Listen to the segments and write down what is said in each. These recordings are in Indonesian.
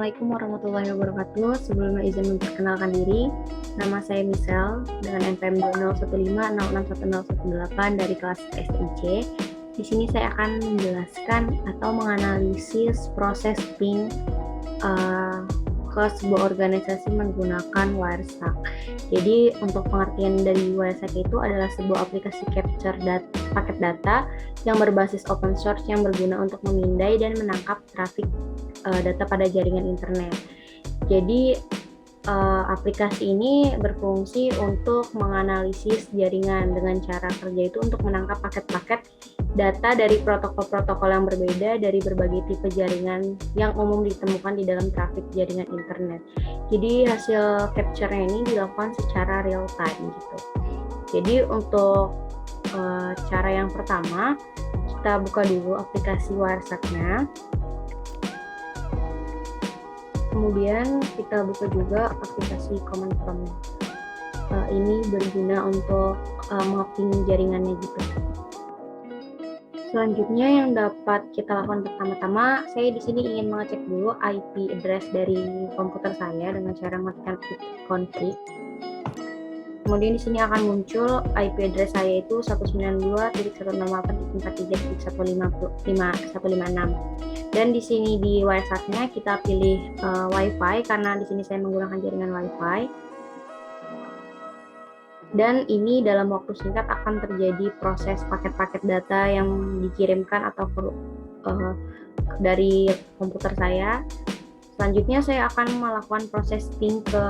Assalamualaikum warahmatullahi wabarakatuh. Sebelumnya izin memperkenalkan diri, nama saya Michelle dengan NPM 2015661018 dari kelas SIC. Di sini saya akan menjelaskan atau menganalisis proses ping ke sebuah organisasi menggunakan Wireshark. Jadi untuk pengertian dari Wireshark itu adalah sebuah aplikasi capture paket data yang berbasis open source yang berguna untuk memindai dan menangkap trafik data pada jaringan internet. Jadi aplikasi ini berfungsi untuk menganalisis jaringan dengan cara kerja itu untuk menangkap paket-paket data dari protokol-protokol yang berbeda dari berbagai tipe jaringan yang umum ditemukan di dalam trafik jaringan internet. Jadi hasil capture-nya ini dilakukan secara real time gitu. Jadi untuk cara yang pertama, kita buka dulu aplikasi Wireshark-nya. Kemudian kita buka juga aplikasi Command Prompt. Ini berguna untuk mapping jaringannya gitu. Selanjutnya yang dapat kita lakukan pertama-tama, saya di sini ingin mengecek dulu IP address dari komputer saya dengan cara mematikan config. Kemudian di sini akan muncul IP address saya itu 192.168.4.3.156. Dan di sini di Wireshark-nya kita pilih Wi-Fi karena di sini saya menggunakan jaringan Wi-Fi. Dan ini dalam waktu singkat akan terjadi proses paket-paket data yang dikirimkan atau dari komputer saya. Selanjutnya saya akan melakukan proses ping ke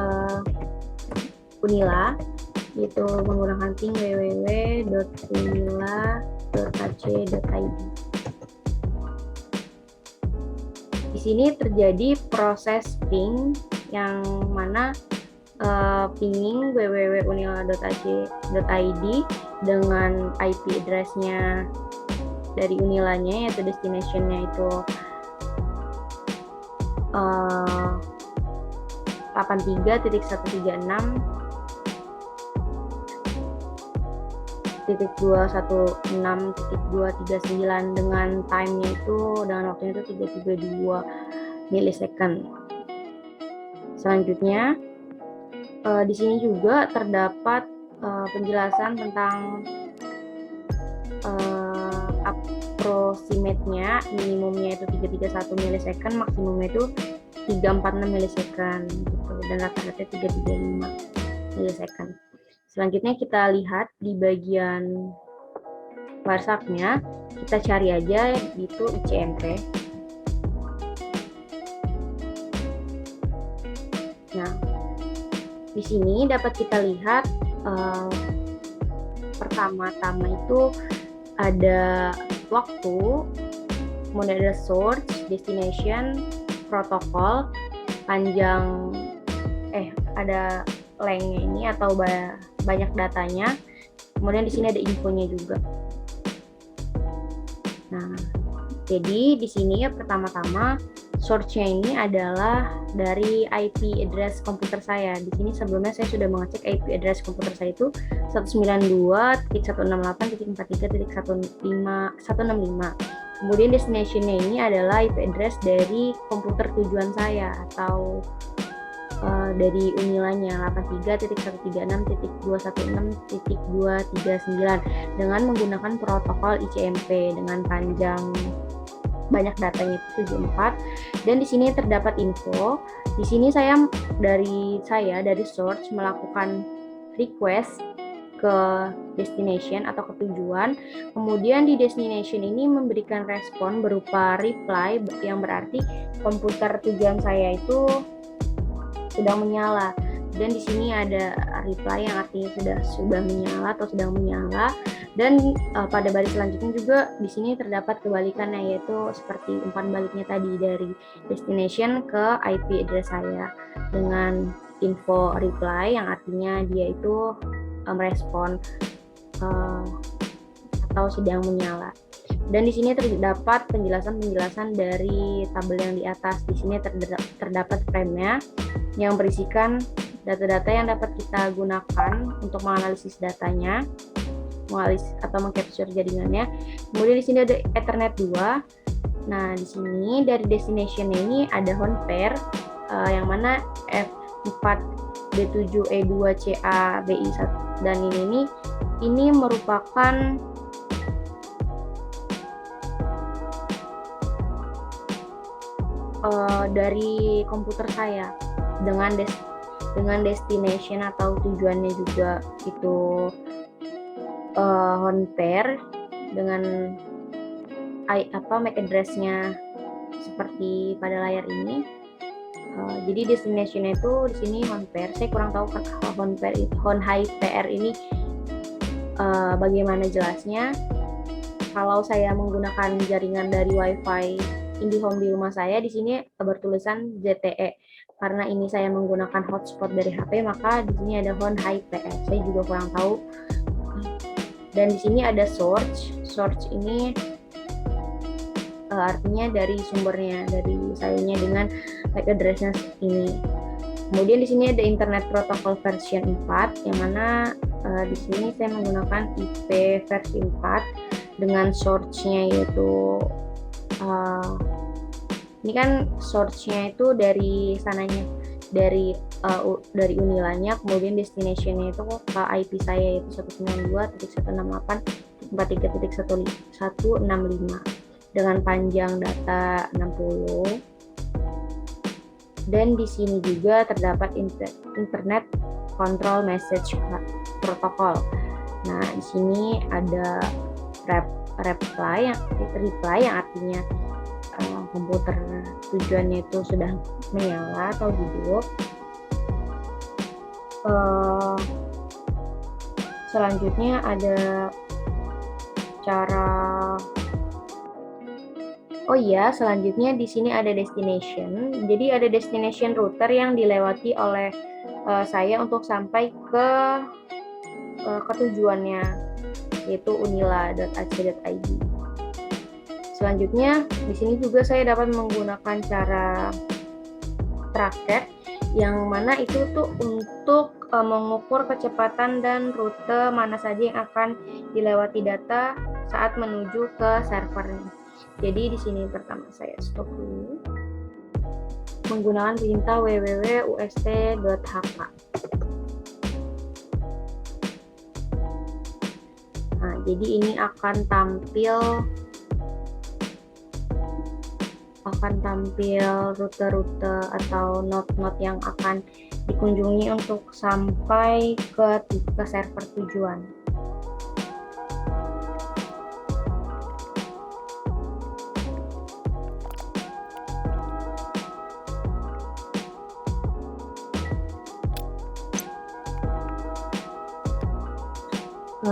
Unila, yaitu menggunakan ping www.unila.ac.id. Di sini terjadi proses ping yang mana pinging www.unila.ac.id dengan IP address-nya dari Unilanya, yaitu destination-nya itu 83.136.216.239 dengan time-nya itu dengan waktunya itu 332 milisecond. Selanjutnya di sini juga terdapat penjelasan tentang approximate-nya, minimumnya itu 331 milisecond, maksimumnya itu 346 milisecond gitu, dan rata-rata 335 milisecond. Selanjutnya kita lihat di bagian Wireshark-nya, kita cari aja itu ICMP. Nah, di sini dapat kita lihat pertama-tama itu ada waktu, kemudian ada source, destination, protokol, panjang ada length-nya ini atau banyak datanya. Kemudian di sini ada infonya juga. Nah, jadi di sini ya pertama-tama source-nya ini adalah dari IP address komputer saya. Di sini sebelumnya saya sudah mengecek IP address komputer saya itu 192.168.4.3.165. Kemudian destination-nya ini adalah IP address dari komputer tujuan saya atau dari Unilanya 83.136.216.239 dengan menggunakan protokol ICMP dengan panjang banyak datanya itu 74. Dan di sini terdapat info. Di sini dari source melakukan request ke destination atau ke tujuan. Kemudian di destination ini memberikan respon berupa reply yang berarti komputer tujuan saya itu sedang menyala. Dan di sini ada reply yang artinya sudah menyala atau sedang menyala. Dan pada baris selanjutnya juga di sini terdapat kebalikannya, yaitu seperti umpan baliknya tadi dari destination ke IP address saya dengan info reply yang artinya dia itu merespon atau sedang menyala. Dan di sini terdapat penjelasan dari tabel yang di atas. Di sini terdapat frame-nya yang berisikan data-data yang dapat kita gunakan untuk menganalisis datanya, atau mengcapture jaringannya. Kemudian di sini ada Ethernet 2. Nah, di sini dari destination-nya ini ada home pair yang mana F4B7E2CA BI1 dan ini merupakan dari komputer saya dengan destination atau tujuannya juga itu Honpair dengan MAC address-nya seperti pada layar ini. Jadi destination itu di sini Honpair. Saya kurang tahu kan Honpair ini bagaimana jelasnya. Kalau saya menggunakan jaringan dari WiFi IndiHome di rumah saya, di sini bertulisan ZTE. Karena ini saya menggunakan hotspot dari HP, maka di sini ada Honpair. Saya juga kurang tahu. Dan di sini ada source. Source ini artinya dari sumbernya, dari sayanya dengan MAC address-nya ini. Kemudian di sini ada Internet Protocol version 4, yang mana di sini saya menggunakan IP versi 4 dengan source-nya yaitu ini kan source-nya itu dari sananya, dari Unilanya, kemudian destination-nya itu ke IP saya yaitu 192.168.43.165 dengan panjang data 60. Dan di sini juga terdapat Internet Control Message Protocol. Nah, di sini ada reply yang artinya komputer tujuannya itu sudah menyala atau hidup. Selanjutnya ada selanjutnya di sini ada destination. Jadi ada destination router yang dilewati oleh saya untuk sampai ke tujuannya, yaitu unila.ac.id. Selanjutnya di sini juga saya dapat menggunakan cara tracket, yang mana itu tuh untuk mengukur kecepatan dan rute mana saja yang akan dilewati data saat menuju ke servernya. Jadi di sini pertama saya stop dulu menggunakan perintah www.ust.hk. Nah, jadi ini akan tampil rute-rute atau node-node yang akan dikunjungi untuk sampai ke server tujuan.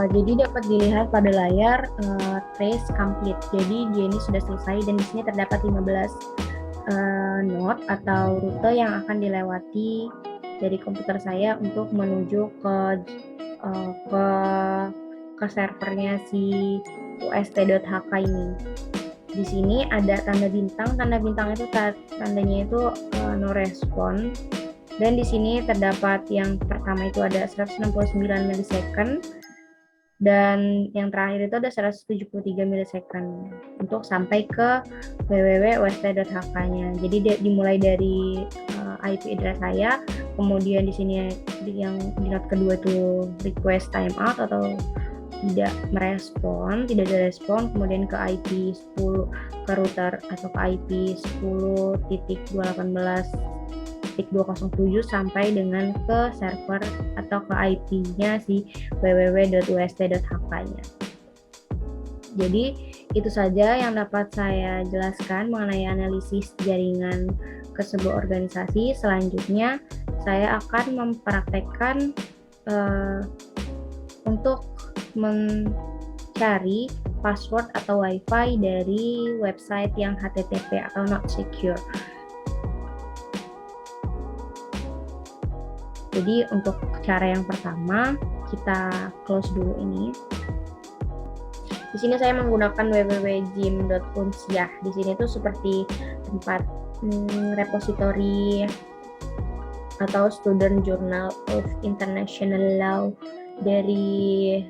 Jadi dapat dilihat pada layar trace complete. Jadi dia ini sudah selesai dan di sini terdapat 15 node atau rute yang akan dilewati dari komputer saya untuk menuju ke servernya si ust.hk ini. Di sini ada tanda bintang. Tanda bintang itu tandanya itu no respond. Dan di sini terdapat yang pertama itu ada 169 milisecond. Dan yang terakhir itu ada 173 milisecond untuk sampai ke www.ust.hk-nya. Jadi dimulai dari IP address saya, kemudian di sini yang di note kedua itu request timeout atau tidak ada respon, kemudian ke IP 10 ke router atau ke IP 10.218.207 sampai dengan ke server atau ke IP-nya si www.ust.hk-nya. Jadi itu saja yang dapat saya jelaskan mengenai analisis jaringan ke sebuah organisasi. Selanjutnya saya akan mempraktekkan untuk mencari password atau WiFi dari website yang HTTP atau not secure. Jadi untuk cara yang pertama kita close dulu ini. Di sini saya menggunakan www.jim.unsiah. Di sini tuh seperti tempat repository atau Student Journal of International Law dari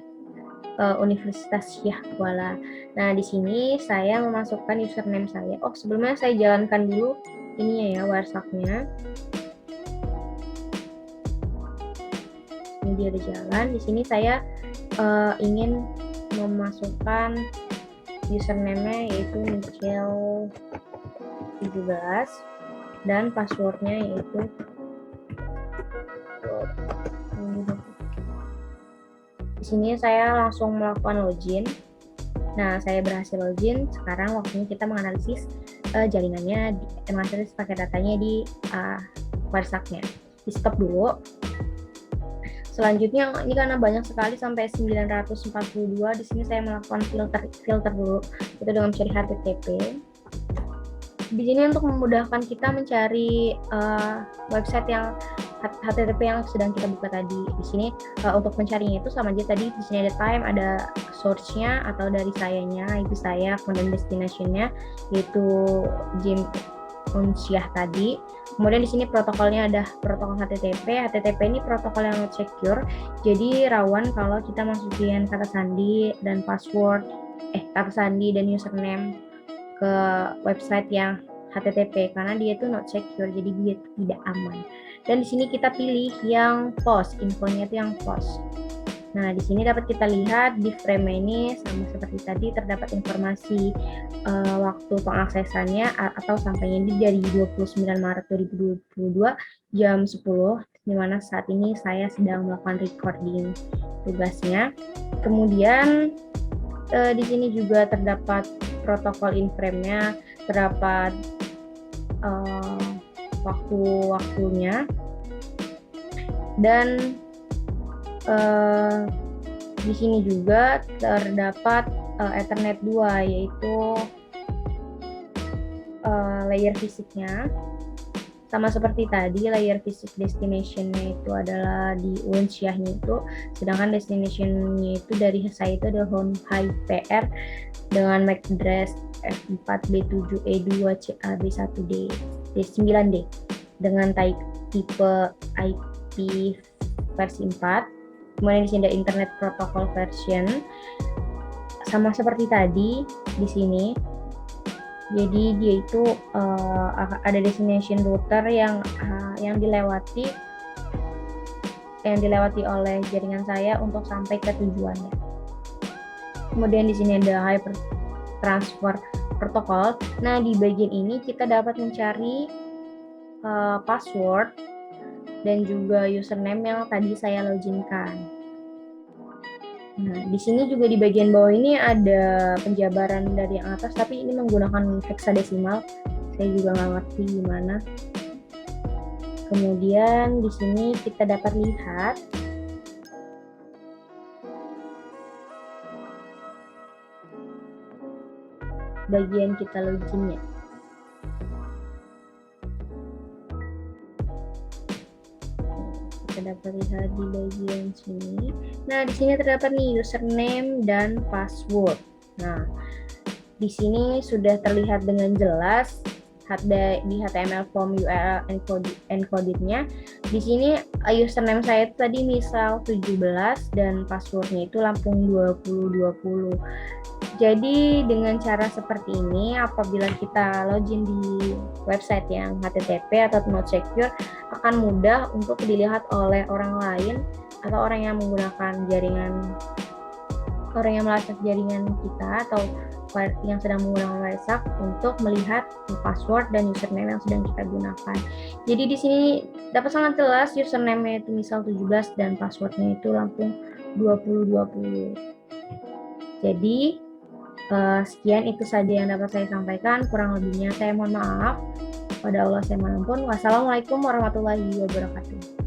Universitas Syekh Kuala. Nah, di sini saya memasukkan username saya. Sebelumnya saya jalankan dulu ininya ya, Wireshark-nya. Ini dia ada jalan. Di sini saya ingin memasukkan username-nya yaitu Michelle 17 dan passwordnya yaitu di sini saya langsung melakukan login. Nah, saya berhasil login. Sekarang waktunya kita menganalisis jaringannya, menganalisis pakai datanya di Wireshark-nya. Di stop dulu. Selanjutnya ini karena banyak sekali sampai 942, di sini saya melakukan filter dulu. Itu dengan mencari HTTP. Di sini untuk memudahkan kita mencari website yang HTTP yang sedang kita buka tadi. Di sini untuk mencarinya itu sama aja tadi. Di sini ada time, ada source-nya atau dari sayanya, itu saya, kemudian destination-nya yaitu Jim Unsyah tadi. Kemudian di sini protokolnya ada protokol HTTP. HTTP ini protokol yang not secure, jadi rawan kalau kita masukin kata sandi dan password, kata sandi dan username ke website yang HTTP karena dia itu not secure, jadi dia tidak aman. Dan di sini kita pilih yang post, infonya itu yang post. Nah, di sini dapat kita lihat di frame ini sama seperti tadi, terdapat informasi waktu pengaksesannya atau sampainya ini dari 29 Maret 2022 jam 10, di mana saat ini saya sedang melakukan recording tugasnya. Kemudian di sini juga terdapat protokol in frame-nya, terdapat waktu-waktunya, dan di sini juga terdapat Ethernet 2 yaitu layer fisiknya. Sama seperti tadi, layer fisik destination-nya itu adalah di Unsyahnya itu, sedangkan destination-nya itu dari saya itu adalah home PR dengan MAC address F4B7E2CAB1D D9D dengan tipe IP versi 4. Kemudian di sini ada internet protocol version sama seperti tadi di sini. Jadi dia itu ada destination router yang dilewati oleh jaringan saya untuk sampai ke tujuannya. Kemudian di sini ada hyper transfer protocol. Nah, di bagian ini kita dapat mencari password dan juga username yang tadi saya loginkan. Nah, di sini juga di bagian bawah ini ada penjabaran dari yang atas, tapi ini menggunakan hexadesimal. Saya juga nggak ngerti gimana. Kemudian di sini kita dapat lihat bagian kita loginnya. Kita dapat lihat di bagian sini. Nah, di sini terdapat nih username dan password. Nah, di sini sudah terlihat dengan jelas di HTML form URL encoded-nya. Di sini username saya itu tadi misal 17 dan passwordnya itu Lampung 2020. Jadi dengan cara seperti ini, apabila kita login di website yang HTTP atau not secure, akan mudah untuk dilihat oleh orang lain atau orang yang menggunakan orang yang melacak jaringan kita atau yang sedang menggunakan Wireshark untuk melihat password dan username yang sedang kita gunakan. Jadi di sini dapat sangat jelas username-nya itu misal 17 dan passwordnya itu Lampung 2020. Jadi sekian itu saja yang dapat saya sampaikan. Kurang lebihnya saya mohon maaf. Pada Allah saya mohon ampun. Wassalamualaikum warahmatullahi wabarakatuh.